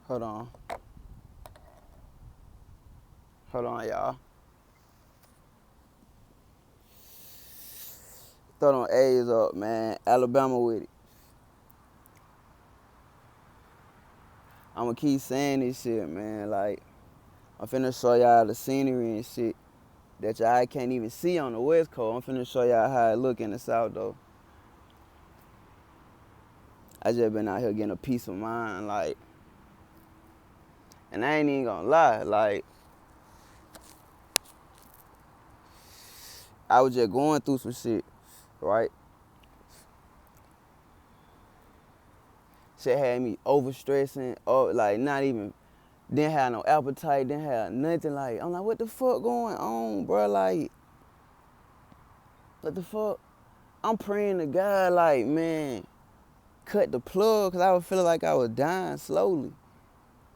Hold on. Hold on, y'all. Throw them A's up, man. Alabama with it. I'ma keep saying this shit, man. Like, I'm finna show y'all the scenery and shit that y'all can't even see on the West Coast. I'm finna show y'all how it look in the South, though. I just been out here getting a peace of mind, like, and I ain't even gonna lie, like, I was just going through some shit, right? Shit had me overstressing, like, not even, didn't have no appetite, didn't have nothing, like, I'm like, what the fuck going on, bro? Like, what the fuck? I'm praying to God, like, man, cut the plug, because I was feeling like I was dying slowly.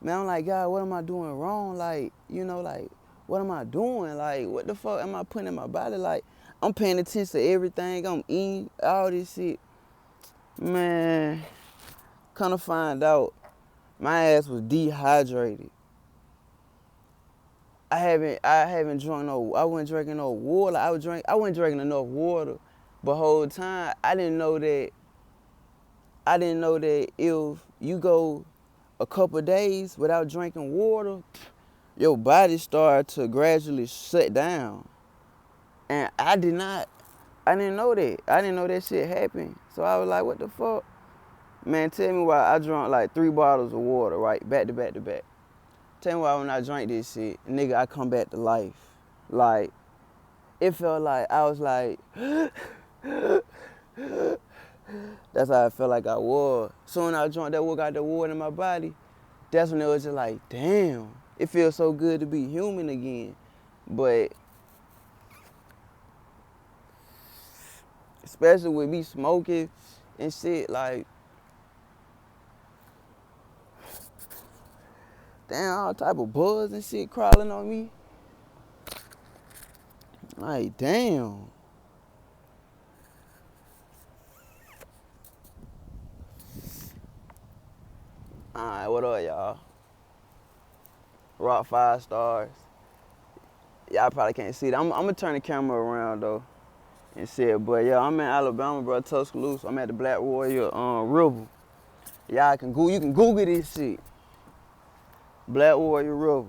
Man, I'm like, God, what am I doing wrong? Like, you know, like, what am I doing? Like, what the fuck am I putting in my body? Like, I'm paying attention to everything. I'm eating all this shit. Man, come to find out, my ass was dehydrated. I haven't drunk I wasn't drinking no water. I wasn't drinking enough water. But whole time, I didn't know that if you go a couple of days without drinking water, your body start to gradually shut down. And I didn't know that. I didn't know that shit happened. So I was like, what the fuck? Man, tell me why I drank like 3 bottles of water, right? Back to back to back. Tell me why when I drank this shit, nigga, I come back to life. Like, it felt like I was like, that's how I felt like I was. Soon I drank that water, got the water in my body, that's when it was just like, damn, it feels so good to be human again. But especially with me smoking and shit, like, damn, all type of buzz and shit crawling on me. Like, damn. Alright, what up, y'all? Rock 5 stars. Y'all probably can't see that. I'm gonna turn the camera around though and shit. But yeah, I'm in Alabama, bro, Tuscaloosa. I'm at the Black Warrior River. Y'all can you can Google this shit. Black Warrior River,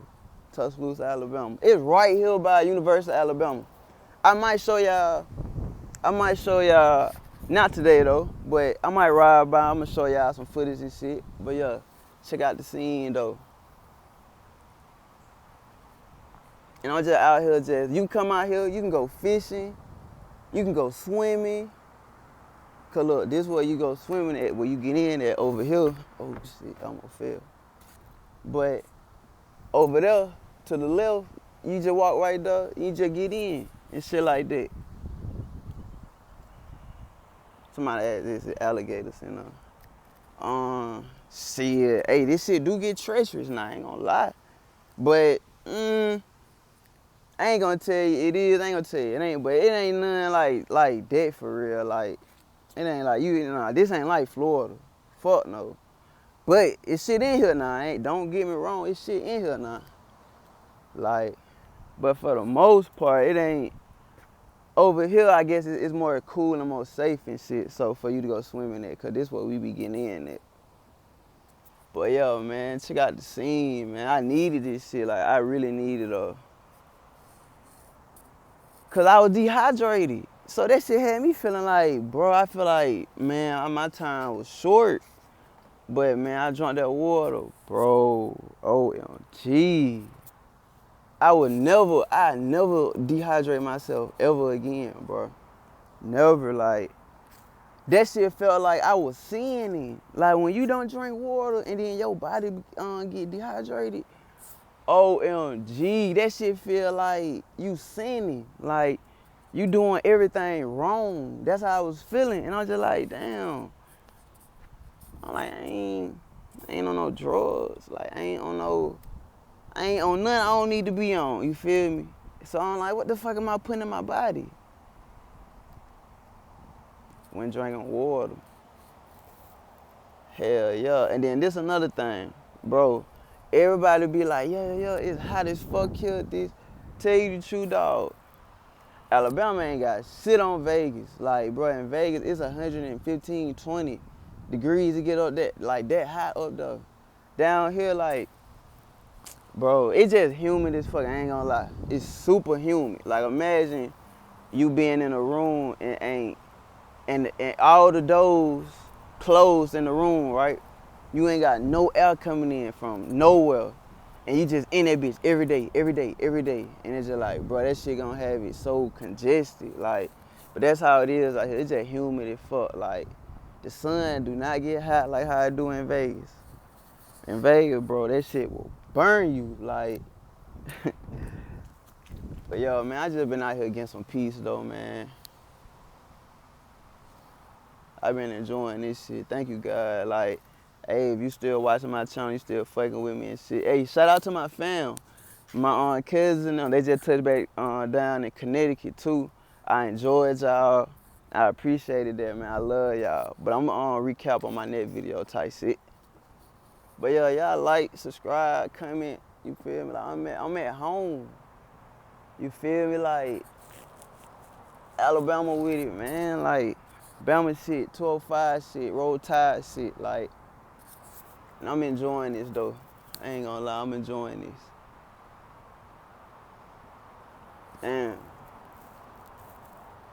Tuscaloosa, Alabama. It's right here by University of Alabama. I might show y'all, not today though, but I might ride by. I'm gonna show y'all some footage and shit. But yeah, check out the scene though. And I'm just out here you can come out here, you can go fishing, you can go swimming. Cause look, this is where you go swimming at, where you get in at over here. Oh shit, I almost fell. But over there, to the left, you just walk right there, you just get in and shit like that. Somebody asked this alligators, you know. Shit, hey, this shit do get treacherous now, I ain't gonna lie. But, I ain't gonna tell you it is, I ain't gonna tell you it ain't, but it ain't nothing like that for real. Like, it ain't like this ain't like Florida. Fuck no. But it's shit in here now, don't get me wrong, it's shit in here now. Like, but for the most part, it ain't. Over here, I guess it's more cool and more safe and shit. So for you to go swimming at, cause this what we be getting in at. But yo, man, check out the scene, man. I needed this shit. Like, I really needed cause I was dehydrated. So that shit had me feeling like, bro, I feel like, man, my time was short. But man, I drank that water, bro. OMG. I never dehydrate myself ever again, bro. Never, like, that shit felt like I was sinning. Like, when you don't drink water and then your body get dehydrated, OMG, that shit feel like you sinning. Like, you doing everything wrong. That's how I was feeling. And I was just like, damn. I'm like, I ain't on no drugs. Like, I ain't on nothing I don't need to be on. You feel me? So I'm like, what the fuck am I putting in my body? When drinking water. Hell yeah. And then this another thing, bro. Everybody be like, yeah, it's hot as fuck here. This, tell you the truth, dog. Alabama ain't got shit on Vegas. Like, bro, in Vegas, it's 115, 20 degrees to get up that, like, that hot up there. Down here, like, bro, it's just humid as fuck, I ain't gonna lie. It's super humid. Like, imagine you being in a room and all the doors closed in the room, right? You ain't got no air coming in from nowhere. And you just in that bitch every day, every day, every day. And it's just like, bro, that shit gonna have it so congested. Like, but that's how it is out here. It's just humid as fuck. Like, the sun do not get hot like how it do in Vegas. In Vegas, bro, that shit will burn you. Like, but yo, man, I just been out here getting some peace though, man. I've been enjoying this shit. Thank you, God. Like, hey, if you still watching my channel, you still fucking with me and shit. Hey, shout out to my fam. My cousins and them, they just touched back down in Connecticut too. I enjoyed y'all. I appreciated that, man. I love y'all. But I'm gonna recap on my next video type shit. But yeah, y'all like, subscribe, comment. You feel me? Like I'm at home. You feel me? Like Alabama with it, man. Like Bama shit, 205 shit, roll tide shit. Like, and I'm enjoying this though. I ain't gonna lie, I'm enjoying this. Damn.